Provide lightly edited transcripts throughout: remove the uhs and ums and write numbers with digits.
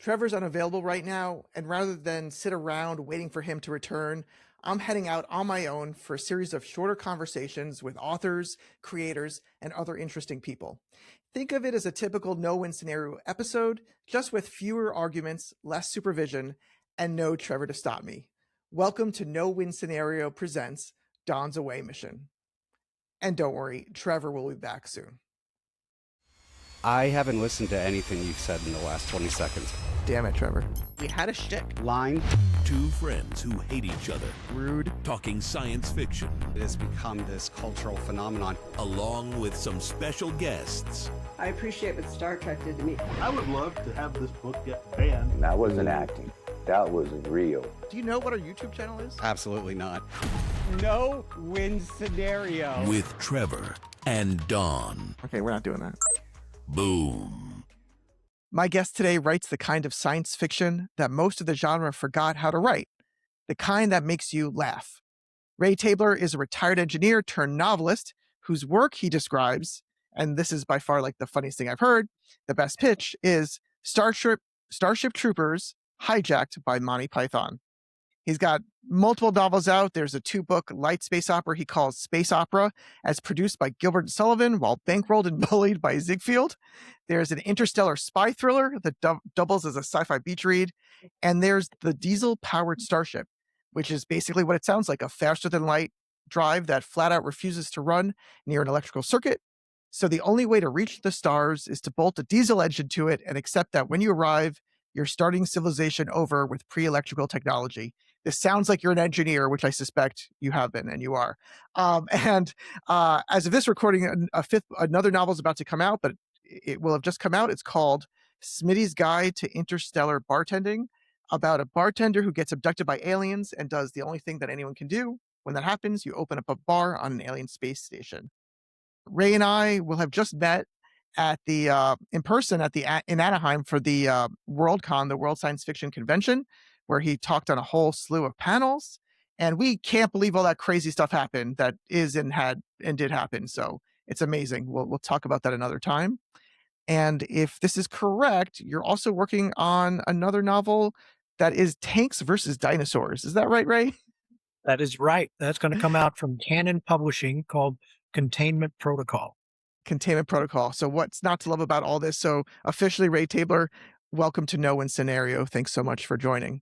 Trevor's unavailable right now, and rather than sit around waiting for him to return, I'm heading out on my own for a series of shorter conversations with authors, creators, and other interesting people. Think of it as a typical no-win scenario episode, just with fewer arguments, less supervision, and no Trevor to stop me. Welcome to No Win Scenario presents Dawn's Away Mission. And don't worry, Trevor will be back soon. I haven't listened to anything you've said in the last 20 seconds. Damn it, Trevor. We had a shtick. Line. Two friends who hate each other, Rude. talking science fiction, It has become this cultural phenomenon. along with some special guests. I appreciate what Star Trek did to me. I would love to have this book get banned. That wasn't acting. That was real. Do you know what our YouTube channel is? Absolutely not. No win scenario. With Trevor and Dawn. Okay, we're not doing that. Boom. My guest today writes the kind of science fiction that most of the genre forgot how to write, the kind that makes you laugh. Ray Tabler is a retired engineer turned novelist whose work he describes, and this is by far like the funniest thing I've heard, the best pitch is Starship Troopers hijacked by Monty Python. He's got multiple novels out. There's a 2-book light space opera he calls Space Opera, as produced by Gilbert and Sullivan while bankrolled and bullied by Ziegfeld. There's an interstellar spy thriller that doubles as a sci-fi beach read. And there's the diesel-powered Starship, which is basically what it sounds like, a faster-than-light drive that flat out refuses to run near an electrical circuit. So the only way to reach the stars is to bolt a diesel engine to it and accept that when you arrive, you're starting civilization over with pre-electrical technology. This sounds like you're an engineer, which I suspect you have been, and you are. As of this recording, another novel is about to come out, but it will have just come out. It's called Smitty's Guide to Interstellar Bartending, about a bartender who gets abducted by aliens and does the only thing that anyone can do. When that happens, you open up a bar on an alien space station. Ray and I will have just met at the in person in Anaheim for the WorldCon, the World Science Fiction Convention, where he talked on a whole slew of panels. And we can't believe all that crazy stuff happened that is and did happen. So it's amazing. We'll talk about that another time. And if this is correct, you're also working on another novel that is tanks versus dinosaurs. Is that right, Ray? That is right. That's going to come out from Canon Publishing, called Containment Protocol. Containment Protocol. So what's not to love about all this? So officially, Ray Tabler, welcome to No Win Scenario. Thanks so much for joining.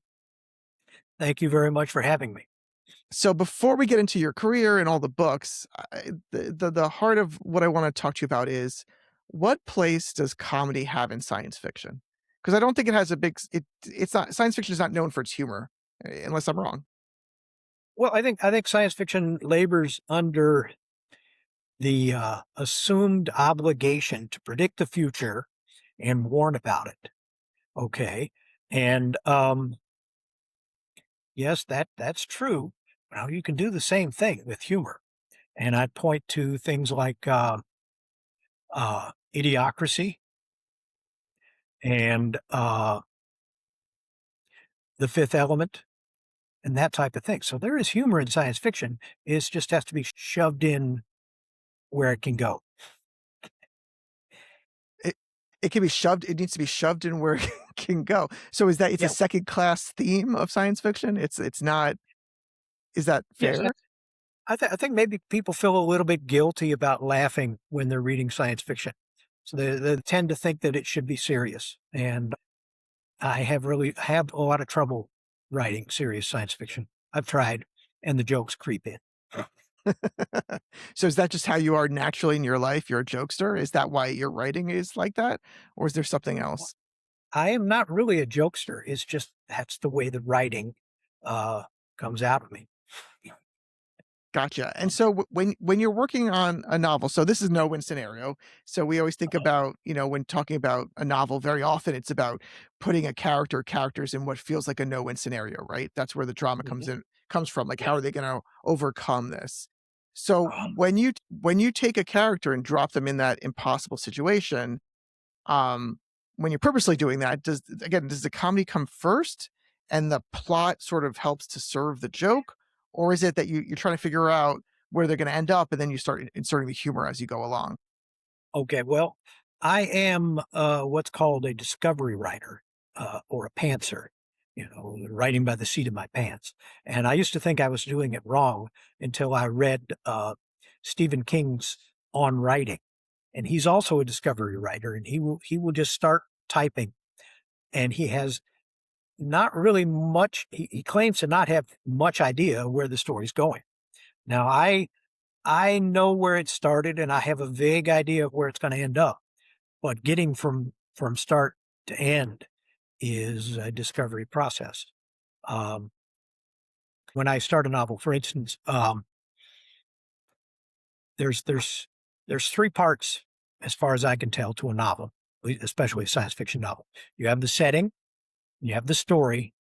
Thank you very much for having me. So before we get into your career and all the books, the heart of what I want to talk to you about is, what place does comedy have in science fiction? Because I don't think it has it's not, science fiction is not known for its humor, unless I'm wrong. Well, I think science fiction labors under the assumed obligation to predict the future and warn about it. Okay. And yes, that's true. Now you can do the same thing with humor. And I'd point to things like Idiocracy and The Fifth Element and that type of thing. So there is humor in science fiction. It just has to be shoved in where it can go. It can be shoved. It needs to be shoved in where it can go. So is that, it's a second class theme of science fiction? It's not, is that fair? Yes, I think maybe people feel a little bit guilty about laughing when they're reading science fiction. So they tend to think that it should be serious. And I have a lot of trouble writing serious science fiction. I've tried, and the jokes creep in. So is that just how you are naturally in your life? You're a jokester? Is that why your writing is like that? Or is there something else? I am not really a jokester. It's just that's the way the writing comes out of me. Gotcha. And so when you're working on a novel, so this is no win scenario. So we always think about, when talking about a novel, very often it's about putting a characters in what feels like a no win scenario, right? That's where the drama comes from. Like, how are they going to overcome this? So when you take a character and drop them in that impossible situation, when you're purposely doing that, does the comedy come first and the plot sort of helps to serve the joke? Or is it that you're trying to figure out where they're going to end up and then you start inserting the humor as you go along? Okay, well, I am what's called a discovery writer. or a pantser, writing by the seat of my pants. And I used to think I was doing it wrong until I read Stephen King's On Writing. And he's also a discovery writer, and he will just start typing, and he has not really much. He claims to not have much idea where the story's going. Now I know where it started, and I have a vague idea of where it's going to end up, but getting from start to end is a discovery process. When I start a novel, for instance, there's three parts, as far as I can tell, to a novel, especially a science fiction novel. You have the setting, you have the story,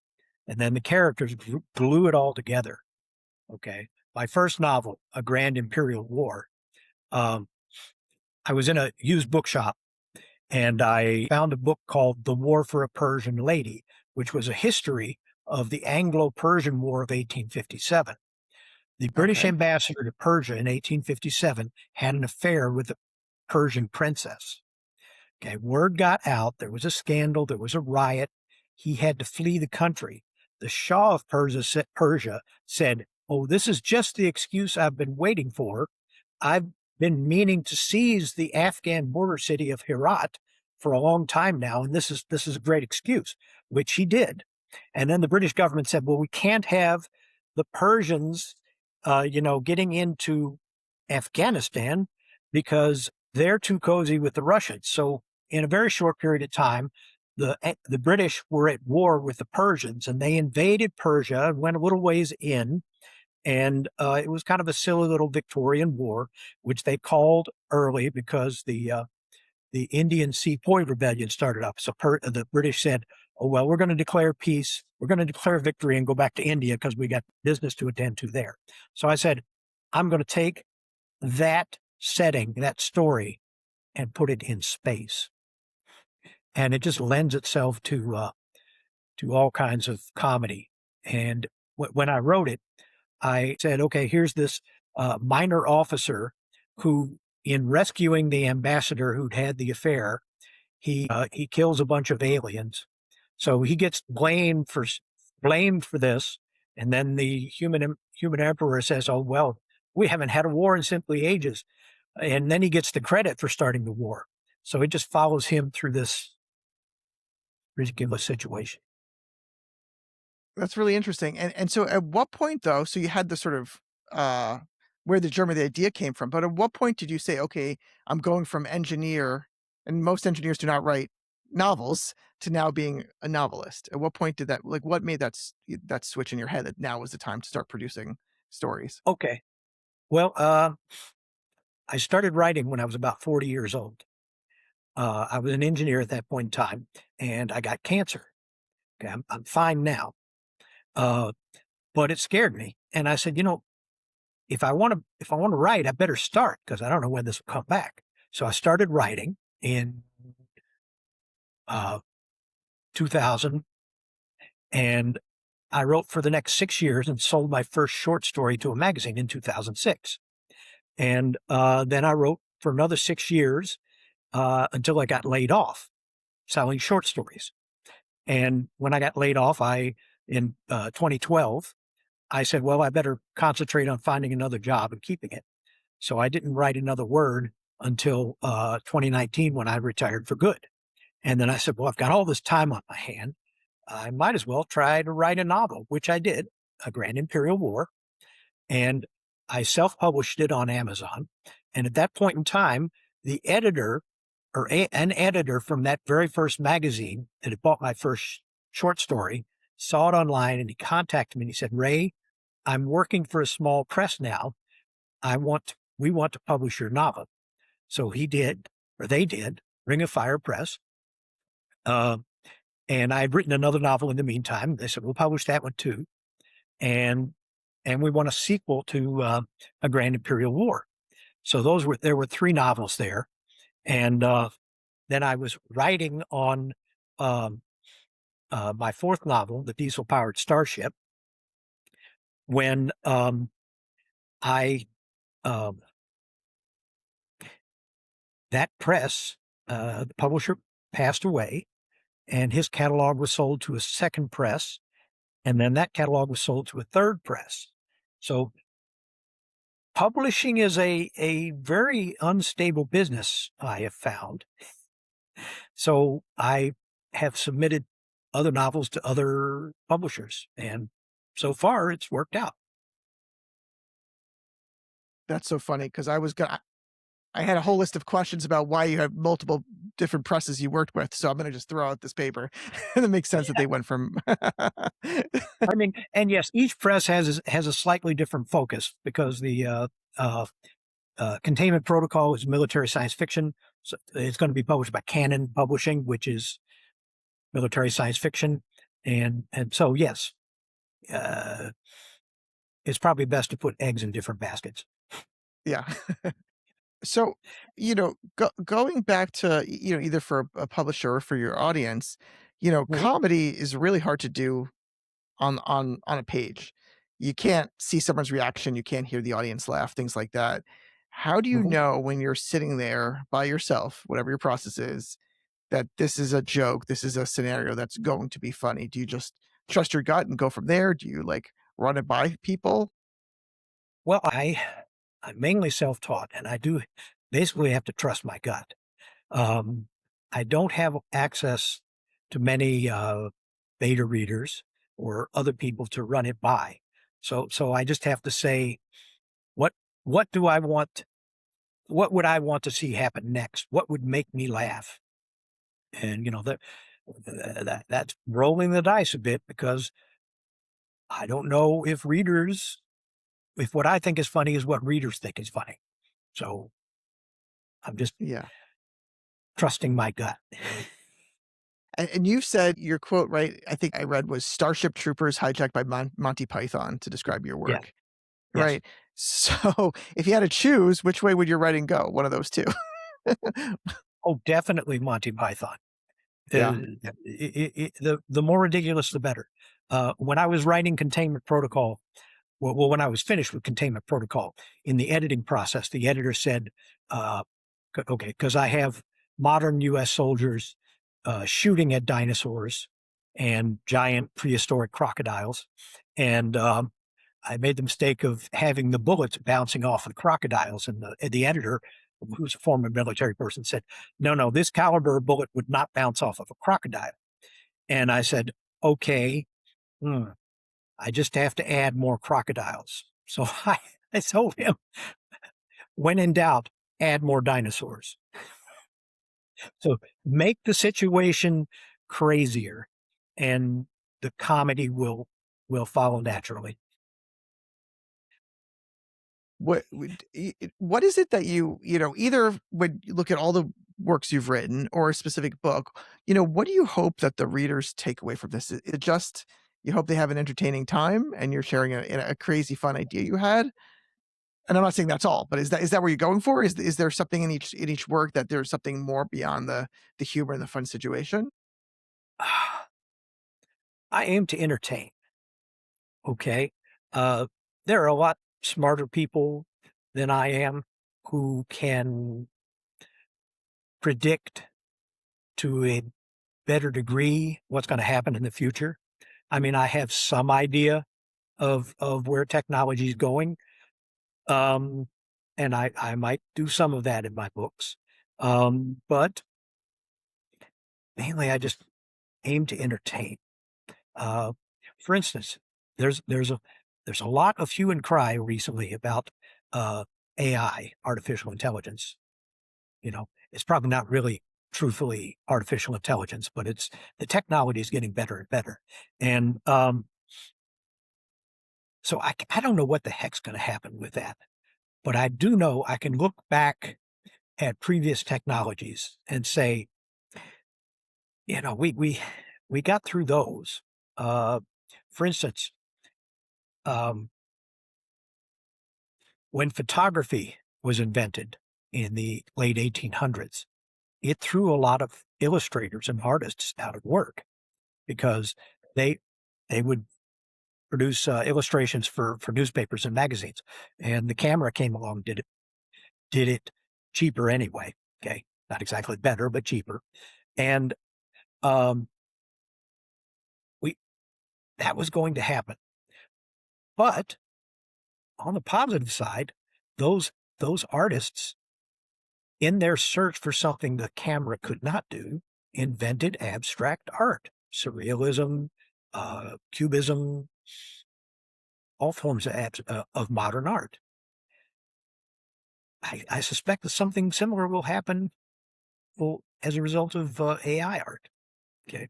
and then the characters glue it all together. Okay. My first novel, A Grand Imperial War, I was in a used bookshop and I found a book called The War for a Persian Lady, which was a history of the Anglo-Persian War of 1857. The British ambassador to Persia in 1857 had an affair with a Persian princess. Okay, word got out. There was a scandal. There was a riot. He had to flee the country. The Shah of Persia said, "Oh, this is just the excuse I've been waiting for. I've been meaning to seize the Afghan border city of Herat for a long time now, and this is a great excuse," which he did. And then the British government said, "Well, we can't have the Persians, getting into Afghanistan because they're too cozy with the Russians." So in a very short period of time, the British were at war with the Persians, and they invaded Persia and went a little ways in. And it was kind of a silly little Victorian war, which they called early because the Indian Sepoy Rebellion started up. So the British said, "Oh, well, we're going to declare peace. We're going to declare victory and go back to India because we got business to attend to there." So I said, I'm going to take that setting, that story, and put it in space. And it just lends itself to all kinds of comedy. And when I wrote it, I said, okay, here's this minor officer who, in rescuing the ambassador who'd had the affair, he kills a bunch of aliens. So he gets blamed for this. And then the human emperor says, "Oh, well, we haven't had a war in simply ages." And then he gets the credit for starting the war. So it just follows him through this ridiculous situation. That's really interesting. And so at what point though, so you had the sort of where the germ of the idea came from, but at what point did you say, okay, I'm going from engineer, and most engineers do not write novels, to now being a novelist? At what point did that, like, what made that switch in your head that now was the time to start producing stories? Okay. Well, I started writing when I was about 40 years old. I was an engineer at that point in time, and I got cancer. Okay, I'm fine now. But it scared me. And I said, if I want to write, I better start, because I don't know when this will come back. So I started writing in 2000, and I wrote for the next 6 years and sold my first short story to a magazine in 2006. And then I wrote for another 6 years until I got laid off selling short stories. And when I got laid off, in 2012, I said, well, I better concentrate on finding another job and keeping it. So I didn't write another word until 2019, when I retired for good. And then I said, well, I've got all this time on my hand. I might as well try to write a novel, which I did, A Grand Imperial War. And I self-published it on Amazon. And at that point in time, the editor, an editor from that very first magazine that had bought my first short story, saw it online, and he contacted me and he said, "Ray, I'm working for a small press now. We want to publish your novel." So they did, Ring of Fire Press. And I had written another novel in the meantime. They said, "We'll publish that one too." And we want a sequel to A Grand Imperial War. So there were 3 novels there. And then I was writing on my 4th novel, The Diesel-Powered Starship, when that press, the publisher passed away, and his catalog was sold to a second press, and then that catalog was sold to a third press. So publishing is a very unstable business, I have found. So I have submitted other novels to other publishers, and so far it's worked out. That's so funny because I had a whole list of questions about why you have multiple different presses you worked with. So I'm going to just throw out this paper. And it makes sense that they went from. I mean, and yes, each press has a slightly different focus because the Containment Protocol is military science fiction. So it's going to be published by Canon Publishing, which is military science fiction. And so, yes, it's probably best to put eggs in different baskets. Yeah. So, going back to, either for a publisher or for your audience, comedy is really hard to do on a page. You can't see someone's reaction, you can't hear the audience laugh, things like that. How do you Mhm. know when you're sitting there by yourself, whatever your process is, that this is a joke, this is a scenario that's going to be funny? Do you just trust your gut and go from there? Do you like run it by people? Well, I'm mainly self-taught, and I do basically have to trust my gut. Um, I don't have access to many beta readers or other people to run it by. So I just have to say, what what do I want? What would I want to see happen next? What would make me laugh? And that's rolling the dice a bit because I don't know if what I think is funny is what readers think is funny. So I'm just Yeah. trusting my gut. And you've said your quote, right? I think I read was Starship Troopers hijacked by Monty Python to describe your Yeah. work, Yes. right? So if you had to choose, which way would your writing go? One of those two. Oh, definitely Monty Python. Yeah. The more ridiculous, the better. When I was writing Containment Protocol, when I was finished with Containment Protocol, in the editing process, the editor said, okay, because I have modern U.S. soldiers shooting at dinosaurs and giant prehistoric crocodiles. And I made the mistake of having the bullets bouncing off of the crocodiles. And the editor, who's a former military person, said, no, this caliber bullet would not bounce off of a crocodile. And I said, okay, I just have to add more crocodiles. So I told him, when in doubt, add more dinosaurs. So make the situation crazier and the comedy will follow naturally. What is it that either when you look at all the works you've written or a specific book, what do you hope that the readers take away from this? Is it just you hope they have an entertaining time and you're sharing a crazy fun idea you had? And I'm not saying that's all, but is that where you're going for? Is there something in each work that there's something more beyond the humor and the fun situation? I aim to entertain. Okay. There are a lot smarter people than I am who can predict to a better degree what's going to happen in the future. I mean, I have some idea of where technology is going. And I might do some of that in my books. But mainly I just aim to entertain. For instance, there's a lot of hue and cry recently about AI, artificial intelligence. It's probably not really truthfully artificial intelligence, but the technology is getting better and better. And so I don't know what the heck's going to happen with that, but I do know I can look back at previous technologies and say, we got through those. For instance, when photography was invented in the late 1800s, it threw a lot of illustrators and artists out of work because they would produce illustrations for newspapers and magazines, and the camera came along, did it cheaper anyway. Okay, not exactly better, but cheaper. And that was going to happen. But on the positive side, those artists, in their search for something the camera could not do, invented abstract art, surrealism, cubism, all forms of modern art. I suspect that something similar will happen as a result of AI art. Okay.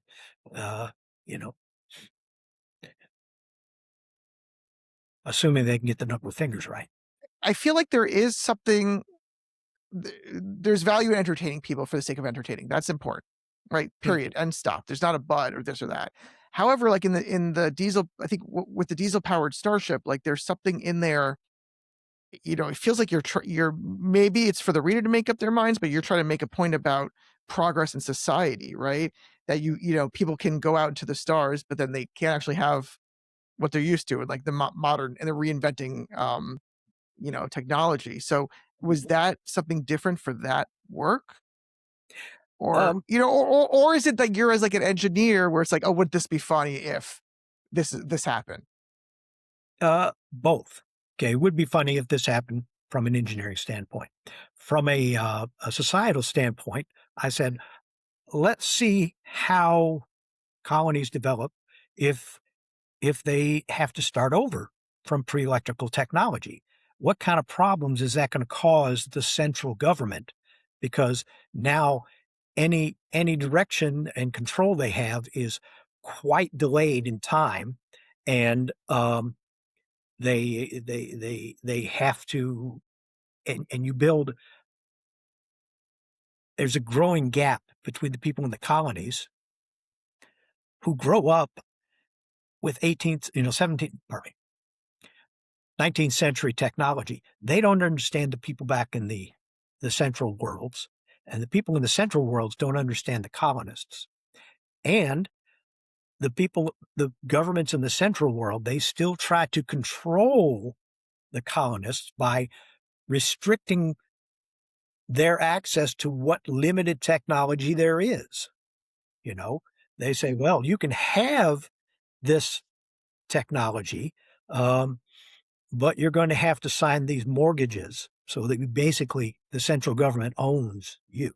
You know, assuming they can get the number of fingers right. I feel like there is something, there's value in entertaining people for the sake of entertaining. That's important, right? Period. End stop. There's not a but or this or that. However, like in the diesel, I think with the diesel powered Starship, like there's something in there, it feels like you're maybe it's for the reader to make up their minds, but you're trying to make a point about progress in society, right? That people can go out into the stars, but then they can't actually have what they're used to, and like the modern, and they're reinventing, technology. So was that something different for that work? Or, or is it like you're as like an engineer where it's like, oh, would this be funny if this happened? Both. Okay. It would be funny if this happened from an engineering standpoint. From a societal standpoint, I said, let's see how colonies develop if they have to start over from pre-electrical technology. What kind of problems is that going to cause the central government? Because now any direction and control they have is quite delayed in time, and they have to, and you build. There's a growing gap between the people in the colonies who grow up with 19th century technology. They don't understand the people back in the central worlds, and the people in the central worlds don't understand the colonists. And the governments in the central world, they still try to control the colonists by restricting their access to what limited technology there is. They say, well, you can have this technology, but you're going to have to sign these mortgages so that basically the central government owns you.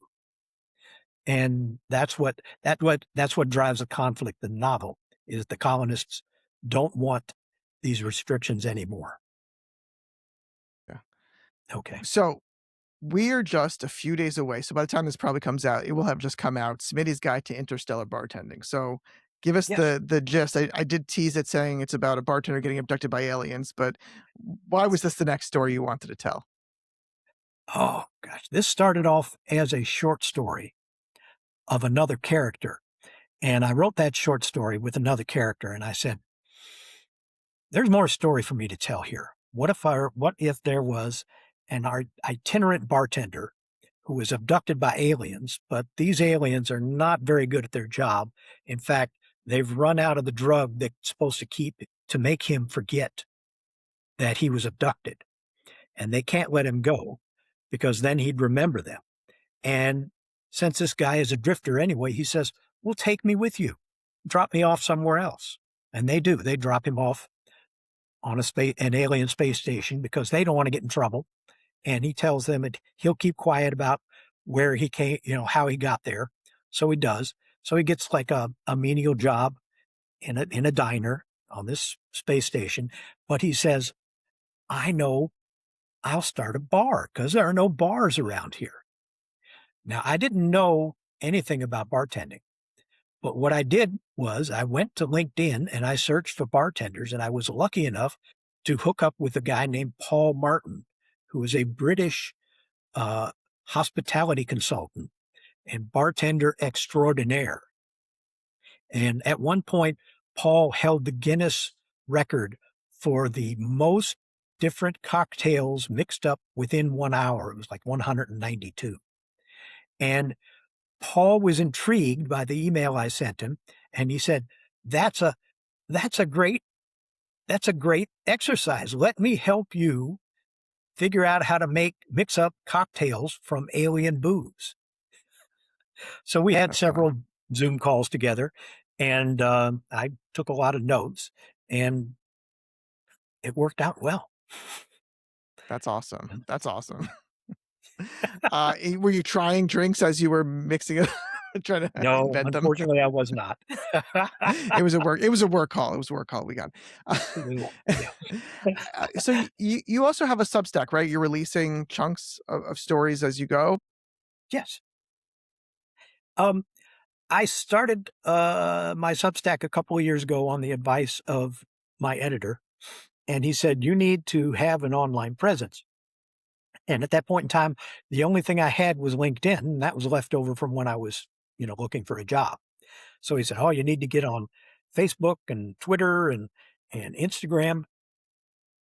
And that's what drives a conflict in the novel, is the colonists don't want these restrictions anymore. Yeah. Okay. So we're just a few days away. So by the time this probably comes out, it will have just come out. Smitty's Guide to Interstellar Bartending. So give us Yes. the gist. I did tease it saying it's about a bartender getting abducted by aliens, but why was this the next story you wanted to tell? Oh, gosh. This started off as a short story of another character. And I wrote that short story with another character, and I said, there's more story for me to tell here. What if there was an itinerant bartender who was abducted by aliens, but these aliens are not very good at their job. In fact, they've run out of the drug that's supposed to make him forget that he was abducted. And they can't let him go because then he'd remember them. And since this guy is a drifter anyway, he says, well, take me with you. Drop me off somewhere else. And they do. They drop him off on an alien space station because they don't want to get in trouble. And he tells them that he'll keep quiet about where he came, how he got there. So he does. So he gets like a menial job in a diner on this space station. But he says, I know I'll start a bar because there are no bars around here. Now, I didn't know anything about bartending, but what I did was I went to LinkedIn and I searched for bartenders, and I was lucky enough to hook up with a guy named Paul Martin, who is a British hospitality consultant and bartender extraordinaire. And at one point, Paul held the Guinness record for the most different cocktails mixed up within 1 hour. It was like 192. And Paul was intrigued by the email I sent him, and he said, that's a great exercise. Let me help you figure out how to mix up cocktails from alien booze. So we had several Zoom calls together, And I took a lot of notes, and it worked out well. That's awesome. That's awesome. Were you trying drinks as you were mixing it, trying to No, invent them? unfortunately, I was not. It was a work call. It was a work call we got. Yeah. So you also have a Substack, right? You're releasing chunks of stories as you go. Yes. I started my Substack a couple of years ago on the advice of my editor, and he said, you need to have an online presence. And at that point in time, the only thing I had was LinkedIn, and that was left over from when I was, looking for a job. So he said, oh, you need to get on Facebook and Twitter and Instagram.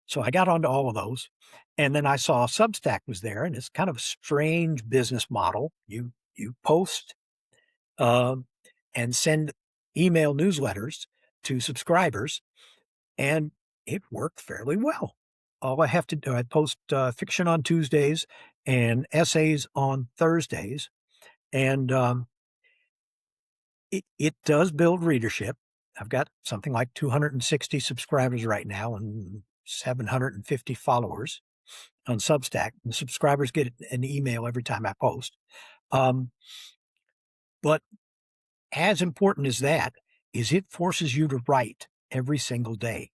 So I got onto all of those. And then I saw Substack was there, and it's kind of a strange business model. You post um, and send email newsletters to subscribers, and it worked fairly well. All I have to do, I post fiction on Tuesdays and essays on Thursdays, and it does build readership. I've got something like 260 subscribers right now and 750 followers on Substack. The subscribers get an email every time I post. But as important as that is it forces you to write every single day,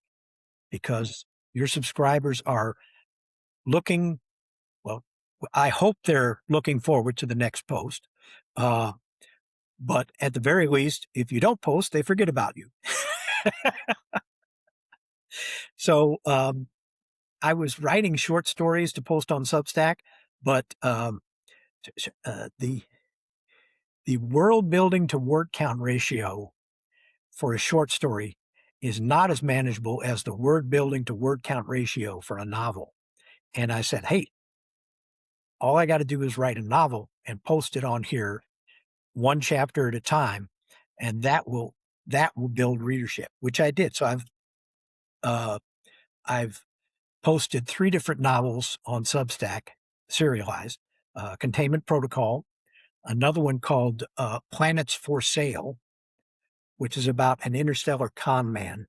because your subscribers are looking, well, I hope they're looking forward to the next post. But at the very least, if you don't post, they forget about you. So I was writing short stories to post on Substack, but the world building to word count ratio for a short story is not as manageable as the word building to word count ratio for a novel. And I said, hey, all I got to do is write a novel and post it on here one chapter at a time, and that will build readership, which I did. So I've posted 3 different novels on Substack, serialized, Containment Protocol, another one called Planets for Sale, which is about an interstellar con man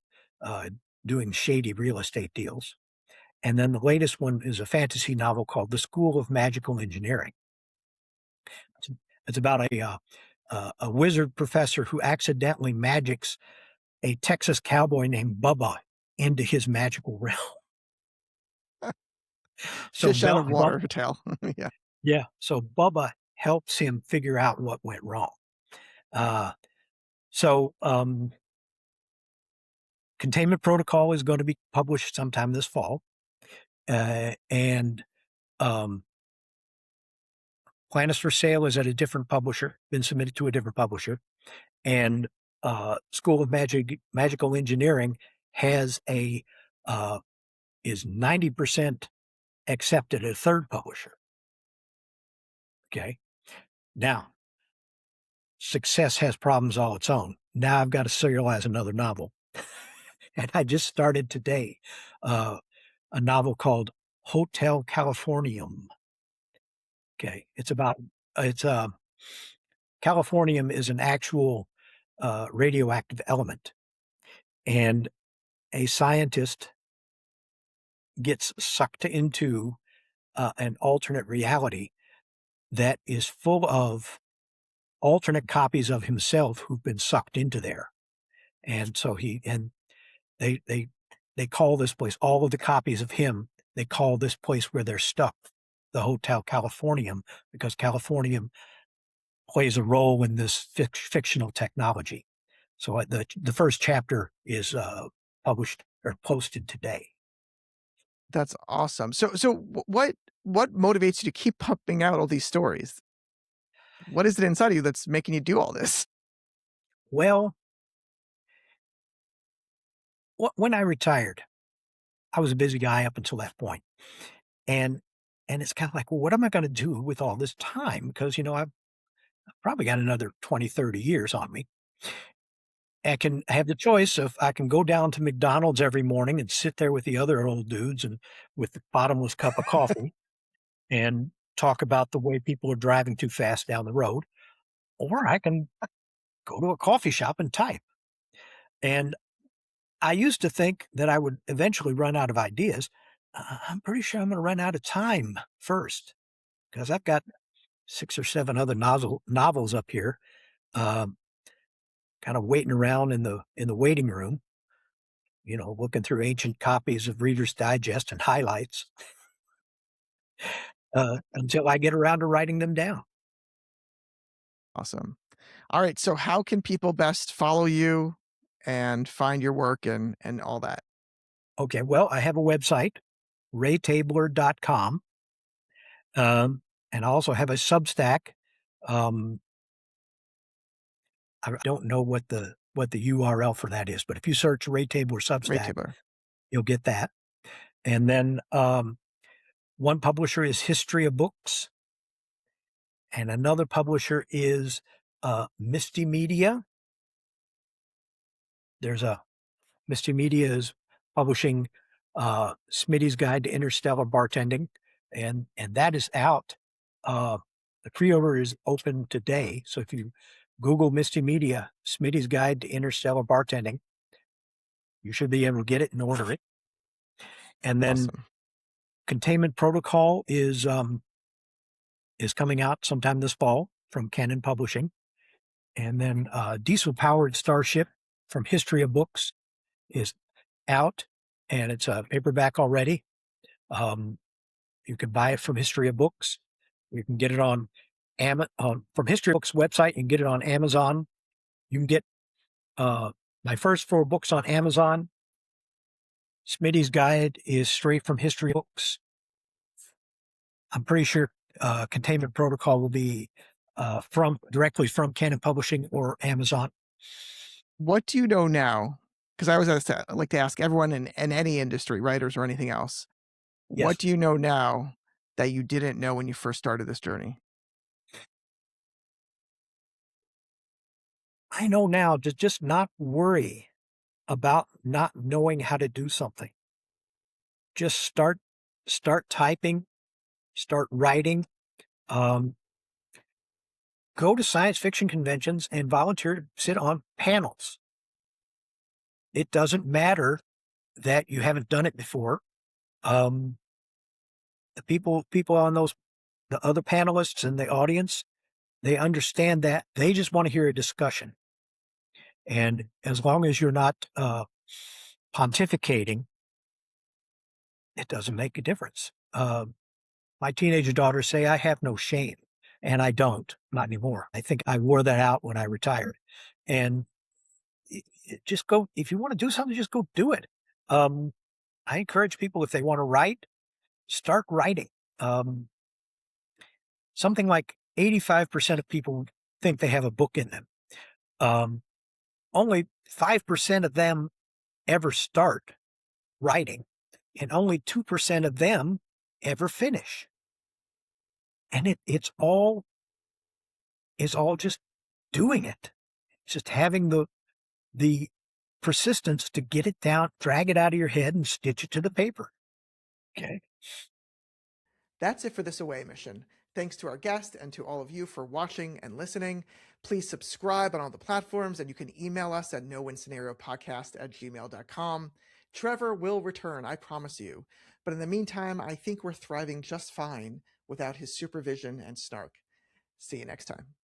doing shady real estate deals. And then the latest one is a fantasy novel called The School of Magical Engineering. It's about a wizard professor who accidentally magics a Texas cowboy named Bubba into his magical realm. So Fish out of water tale. Yeah. Yeah. So Bubba helps him figure out what went wrong. So Containment Protocol is going to be published sometime this fall. And Planets for Sale is at a different publisher, been submitted to a different publisher. And School of Magical Engineering has is 90% accepted at a third publisher. Okay. Now, success has problems all its own. Now I've got to serialize another novel. And I just started today a novel called Hotel Californium. Okay. Californium is an actual radioactive element. And a scientist gets sucked into an alternate reality that is full of alternate copies of himself who've been sucked into there. And so they call this place, all of the copies of him, they call this place where they're stuck the Hotel Californium, because Californium plays a role in this fictional technology. So the first chapter is published or posted today. That's awesome. So what motivates you to keep pumping out all these stories? What is it inside of you that's making you do all this? Well, when I retired, I was a busy guy up until that point. And it's kind of like, well, what am I going to do with all this time? Because, I've probably got another 20, 30 years on me. I have the choice of I can go down to McDonald's every morning and sit there with the other old dudes and with the bottomless cup of coffee and talk about the way people are driving too fast down the road. Or I can go to a coffee shop and type. And I used to think that I would eventually run out of ideas. I'm pretty sure I'm going to run out of time first, because I've got 6 or 7 other novels up here, kind of waiting around in the waiting room, looking through ancient copies of Reader's Digest and highlights until I get around to writing them down. Awesome. All right. So how can people best follow you and find your work and all that? Okay, well, I have a website, raytabler.com, and I also have a Substack. Um, I don't know what the URL for that is, but if you search Ray Tabler Ray Substack, Tabler. you'll get that. And then one publisher is History of Books, and another publisher is Misty Media. Misty Media is publishing Smitty's Guide to Interstellar Bartending, and that is out. The pre-order is open today, so if you Google Misty Media, Smitty's Guide to Interstellar Bartending, you should be able to get it and order it. And then Awesome. Containment Protocol is coming out sometime this fall from Canon Publishing. And then Diesel-Powered Starship from History of Books is out, and it's a paperback already. You can buy it from History of Books. You can get it on from History of Books website. You can get it on Amazon. You can get my first 4 books on Amazon. Smitty's Guide is straight from History of Books. I'm pretty sure Containment Protocol will be directly from Canon Publishing or Amazon. What do you know now? Because I always like to ask everyone in any industry, writers or anything else, Yes. what do you know now that you didn't know when you first started this journey? I know now to just not worry about not knowing how to do something. Just start typing, start writing. Go to science fiction conventions and volunteer to sit on panels. It doesn't matter that you haven't done it before. The people on the other panelists and the audience, they understand that. They just want to hear a discussion. And as long as you're not pontificating, it doesn't make a difference. My teenage daughters say I have no shame, and I don't, not anymore. I think I wore that out when I retired. And just go, if you want to do something, just go do it. I encourage people, if they want to write, start writing. Something like 85% of people think they have a book in them. Only 5% of them ever start writing, and only 2% of them ever finish. And it's all just doing it. It's just having the persistence to get it down, drag it out of your head, and stitch it to the paper. Okay. That's it for this away mission. Thanks to our guest and to all of you for watching and listening. Please subscribe on all the platforms, and you can email us at nowin-scenario-podcast@gmail.com. Trevor will return, I promise you. But in the meantime, I think we're thriving just fine without his supervision and snark. See you next time.